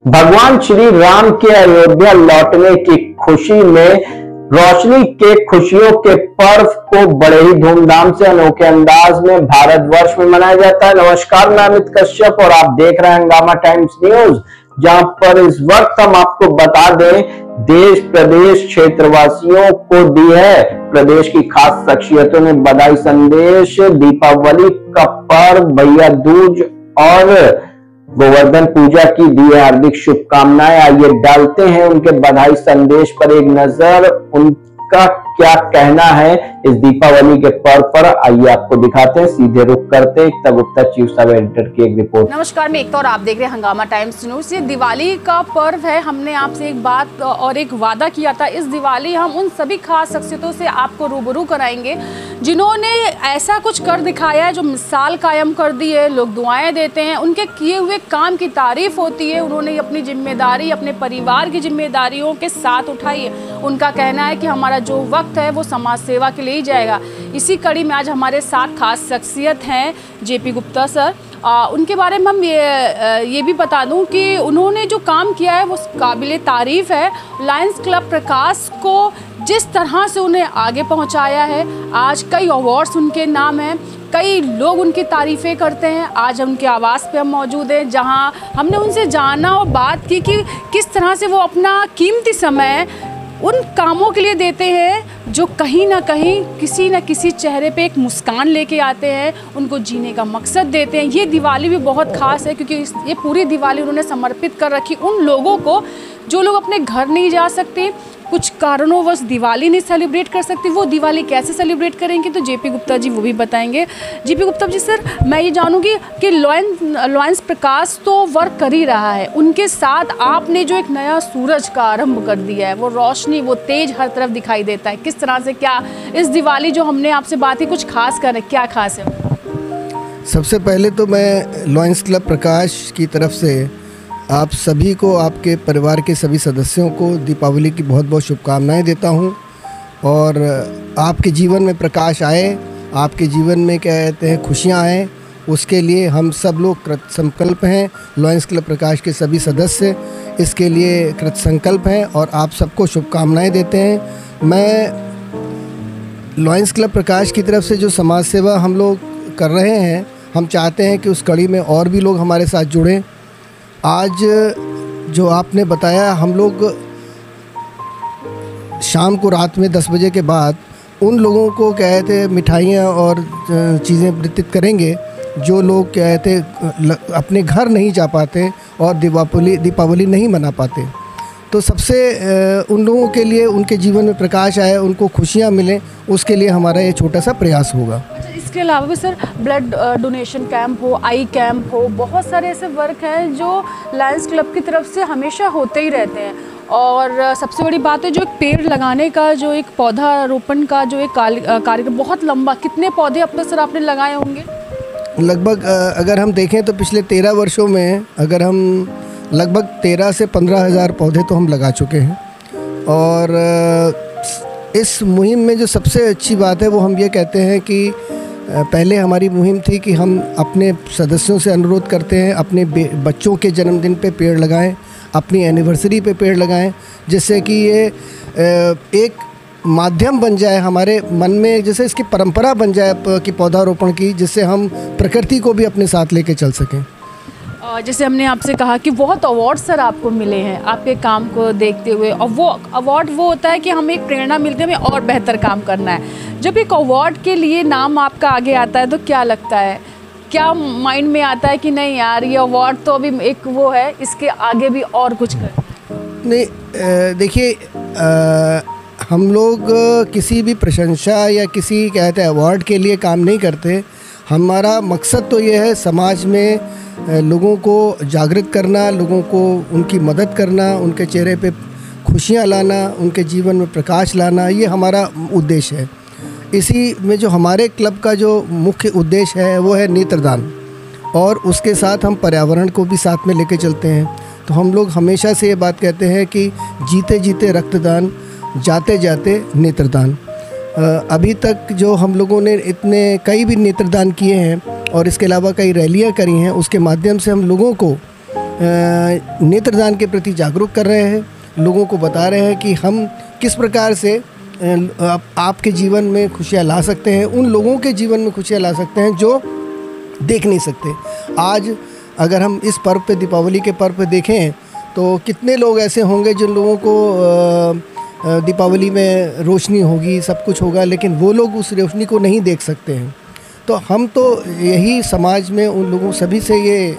भगवान श्री राम के अयोध्या लौटने की खुशी में रोशनी के खुशियों के पर्व को बड़े ही धूमधाम से अनोखे अंदाज में भारतवर्ष में मनाया जाता है। नमस्कार, मैं अमित कश्यप और आप देख रहे हैं हंगामा टाइम्स न्यूज, जहां पर इस वक्त हम आपको बता दें देश प्रदेश क्षेत्रवासियों को दी है प्रदेश की खास शख्सियतों ने बधाई संदेश। दीपावली का पर्व, भैया दूज और गोवर्धन पूजा की दी है हार्दिक शुभकामनाएं। आइए डालते हैं उनके बधाई संदेश पर एक नजर, उनका क्या कहना है इस दीपावली के पर्व पर। आइए आपको दिखाते हैं, सीधे रुख करते हैं एकता गुप्ता चीफ सब एडिटर की एक रिपोर्ट। नमस्कार, मैं एकता और आप देख रहे हैं हंगामा टाइम्स न्यूज। ये दिवाली का पर्व है। हमने आपसे एक बात और एक वादा किया था, इस दिवाली हम उन सभी खास शख्सियतों से आपको रूबरू कराएंगे जिन्होंने ऐसा कुछ कर दिखाया है जो मिसाल कायम कर दी है। लोग दुआएं देते हैं, उनके किए हुए काम की तारीफ होती है। उन्होंने अपनी जिम्मेदारी अपने परिवार की जिम्मेदारियों के साथ उठाई है। उनका कहना है कि हमारा जो वक्त है वो समाज सेवा के लिए ही जाएगा। इसी कड़ी में आज हमारे साथ खास शख्सियत हैं जेपी गुप्ता सर। उनके बारे में हम ये भी बता दूं कि उन्होंने जो काम किया है वो काबिले तारीफ़ है। लायंस क्लब प्रकाश को जिस तरह से उन्हें आगे पहुंचाया है, आज कई अवार्ड्स उनके नाम हैं, कई लोग उनकी तारीफ़ें करते हैं। आज उनके आवास पे हम मौजूद हैं, जहां हमने उनसे जाना और बात की कि किस तरह से वो अपना कीमती समय उन कामों के लिए देते हैं जो कहीं ना कहीं किसी न किसी चेहरे पे एक मुस्कान लेके आते हैं, उनको जीने का मकसद देते हैं। ये दिवाली भी बहुत ख़ास है क्योंकि ये पूरी दिवाली उन्होंने समर्पित कर रखी उन लोगों को जो लोग अपने घर नहीं जा सकते, कुछ कारणोंवश दिवाली नहीं सेलिब्रेट कर सकते। वो दिवाली कैसे सेलिब्रेट करेंगे तो जेपी गुप्ता जी वो भी बताएंगे। जेपी गुप्ता जी सर, मैं ये जानूंगी कि लॉयंस प्रकाश तो वर्क कर ही रहा है, उनके साथ आपने जो एक नया सूरज का आरंभ कर दिया है, वो रोशनी, वो तेज हर तरफ दिखाई देता है। किस तरह से, क्या इस दिवाली जो हमने आपसे बात की कुछ खास करें, क्या खास है? सबसे पहले तो मैं लॉयंस क्लब प्रकाश की तरफ से आप सभी को, आपके परिवार के सभी सदस्यों को दीपावली की बहुत बहुत शुभकामनाएं देता हूं। और आपके जीवन में प्रकाश आए, आपके जीवन में क्या कहते हैं खुशियां आए, उसके लिए हम सब लोग कृत संकल्प हैं। लॉयंस क्लब प्रकाश के सभी सदस्य इसके लिए कृत संकल्प हैं और आप सबको शुभकामनाएं देते हैं। मैं लॉयंस क्लब प्रकाश की तरफ से जो समाज सेवा हम लोग कर रहे हैं, हम चाहते हैं कि उस कड़ी में और भी लोग हमारे साथ जुड़ें। आज जो आपने बताया, हम लोग शाम को रात में 10 बजे के बाद उन लोगों को क्या कहते हैं मिठाइयाँ और चीज़ें वितरित करेंगे जो लोग क्या कहते अपने घर नहीं जा पाते और दीपावली नहीं मना पाते। तो सबसे उन लोगों के लिए उनके जीवन में प्रकाश आए, उनको खुशियाँ मिलें, उसके लिए हमारा ये छोटा सा प्रयास होगा। इसके अलावा भी सर ब्लड डोनेशन कैंप हो, आई कैंप हो, बहुत सारे ऐसे वर्क हैं जो लायंस क्लब की तरफ से हमेशा होते ही रहते हैं। और सबसे बड़ी बात है जो एक पेड़ लगाने का, जो एक पौधारोपण का जो एक कार्यक्रम बहुत लंबा, कितने पौधे अब तक सर आपने लगाए होंगे? लगभग अगर हम देखें तो पिछले 13 वर्षों में अगर हम लगभग 13 से 15 हज़ार पौधे तो हम लगा चुके हैं। और इस मुहिम में जो सबसे अच्छी बात है वो हम ये कहते हैं कि पहले हमारी मुहिम थी कि हम अपने सदस्यों से अनुरोध करते हैं अपने बच्चों के जन्मदिन पे पेड़ लगाएं, अपनी एनिवर्सरी पे पेड़ लगाएं, जिससे कि ये एक माध्यम बन जाए हमारे मन में, जैसे इसकी परंपरा बन जाए कि पौधारोपण की, जिससे हम प्रकृति को भी अपने साथ लेके चल सकें। जैसे हमने आपसे कहा कि बहुत अवार्ड सर आपको मिले हैं आपके काम को देखते हुए, और वो अवार्ड वो होता है कि हमें एक प्रेरणा मिलती है हमें और बेहतर काम करना है। जब एक अवार्ड के लिए नाम आपका आगे आता है तो क्या लगता है, क्या माइंड में आता है कि नहीं यार ये अवार्ड तो अभी एक वो है, इसके आगे भी और कुछ कर? नहीं, देखिए हम लोग किसी भी प्रशंसा या किसी कहते हैं अवार्ड के लिए काम नहीं करते। हमारा मकसद तो ये है समाज में लोगों को जागृत करना, लोगों को उनकी मदद करना, उनके चेहरे पे खुशियाँ लाना, उनके जीवन में प्रकाश लाना, ये हमारा उद्देश्य है। इसी में जो हमारे क्लब का जो मुख्य उद्देश्य है वो है नेत्रदान, और उसके साथ हम पर्यावरण को भी साथ में लेके चलते हैं। तो हम लोग हमेशा से ये बात कहते हैं कि जीते जीते रक्तदान, जाते जाते नेत्रदान। अभी तक जो हम लोगों ने इतने कई भी नेत्रदान किए हैं और इसके अलावा कई रैलियां करी हैं, उसके माध्यम से हम लोगों को नेत्रदान के प्रति जागरूक कर रहे हैं, लोगों को बता रहे हैं कि हम किस प्रकार से आपके जीवन में खुशियाँ ला सकते हैं, उन लोगों के जीवन में खुशियाँ ला सकते हैं जो देख नहीं सकते। आज अगर हम इस पर्व पे, दीपावली के पर्व पे देखें तो कितने लोग ऐसे होंगे जिन लोगों को दीपावली में रोशनी होगी, सब कुछ होगा, लेकिन वो लोग उस रोशनी को नहीं देख सकते हैं। तो हम तो यही समाज में उन लोगों सभी से ये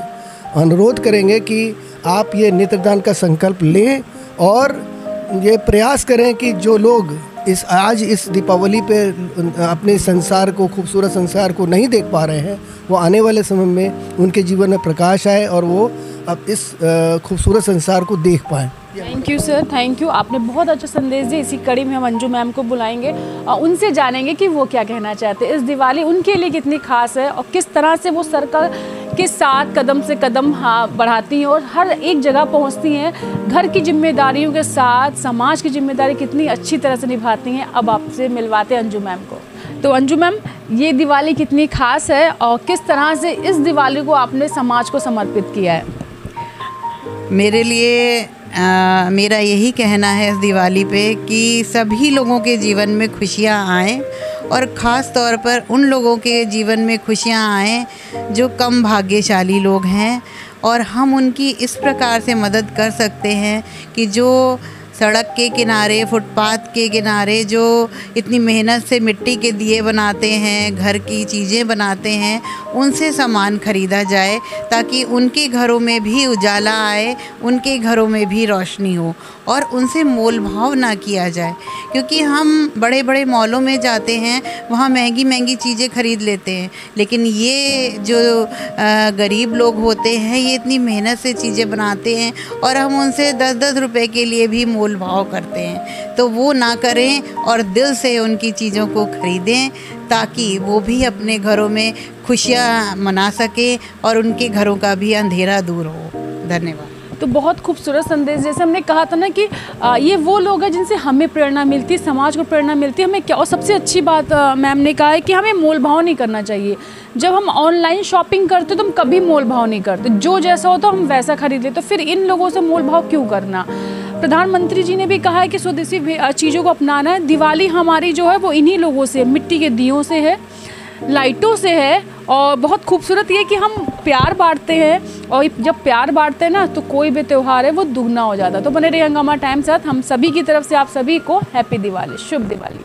अनुरोध करेंगे कि आप ये नेत्रदान का संकल्प लें और ये प्रयास करें कि जो लोग आज इस दीपावली पे अपने संसार को, खूबसूरत संसार को नहीं देख पा रहे हैं, वो आने वाले समय में उनके जीवन में प्रकाश आए और वो अब इस खूबसूरत संसार को देख पाएँ। Thank you sir, thank you. आपने बहुत अच्छा संदेश दिया। इसी कड़ी में हम अंजू मैम को बुलाएंगे और उनसे जानेंगे कि वो क्या कहना चाहते हैं। इस दिवाली उनके लिए कितनी खास है और किस तरह से वो सर्कल के साथ कदम से कदम बढ़ाती हैं और हर एक जगह पहुंचती हैं। घर की जिम्मेदारियों के साथ समाज की जिम्मेदारी कितनी अच्छी तरह से निभाती हैं। अब आपसे मिलवाते हैं अंजू मैम को। तो अंजू मैम, ये दिवाली कितनी खास है और किस तरह से इस दिवाली को आपने समाज को समर्पित किया है? मेरे लिए मेरा यही कहना है इस दिवाली पे कि सभी लोगों के जीवन में खुशियाँ आएँ और ख़ास तौर पर उन लोगों के जीवन में खुशियाँ आएँ जो कम भाग्यशाली लोग हैं, और हम उनकी इस प्रकार से मदद कर सकते हैं कि जो सड़क के किनारे, फुटपाथ के किनारे जो इतनी मेहनत से मिट्टी के दिए बनाते हैं, घर की चीज़ें बनाते हैं, उनसे सामान ख़रीदा जाए ताकि उनके घरों में भी उजाला आए, उनके घरों में भी रोशनी हो और उनसे मोल भाव ना किया जाए। क्योंकि हम बड़े बड़े मॉलों में जाते हैं, वहाँ महंगी महंगी चीज़ें ख़रीद लेते हैं, लेकिन ये जो गरीब लोग होते हैं ये इतनी मेहनत से चीज़ें बनाते हैं और हम उनसे 10-10 रुपए के लिए भी मोल भाव करते हैं। तो वो ना करें और दिल से उनकी चीज़ों को ख़रीदें ताकि वो भी अपने घरों में खुशियाँ मना सकें और उनके घरों का भी अंधेरा दूर हो। धन्यवाद। तो बहुत खूबसूरत संदेश, जैसे हमने कहा था ना कि ये वो लोग हैं जिनसे हमें प्रेरणा मिलती है, समाज को प्रेरणा मिलती है। हमें क्या, और सबसे अच्छी बात मैम ने कहा है कि हमें मोल भाव नहीं करना चाहिए। जब हम ऑनलाइन शॉपिंग करते तो हम कभी मोल भाव नहीं करते, जो जैसा होता हम वैसा खरीद लेते। तो फिर इन लोगों से मोल भाव क्यों करना? प्रधानमंत्री जी ने भी कहा है कि स्वदेशी चीज़ों को अपनाना है। दिवाली हमारी जो है वो इन्हीं लोगों से, मिट्टी के दियों से है, लाइटों से है, और बहुत खूबसूरत ये कि हम प्यार बांटते हैं, और जब प्यार बांटते हैं ना तो कोई भी त्यौहार है वो दुगना हो जाता है। तो बने रहिए हंगामा टाइम साथ। हम सभी की तरफ से आप सभी को हैप्पी दिवाली, शुभ दिवाली।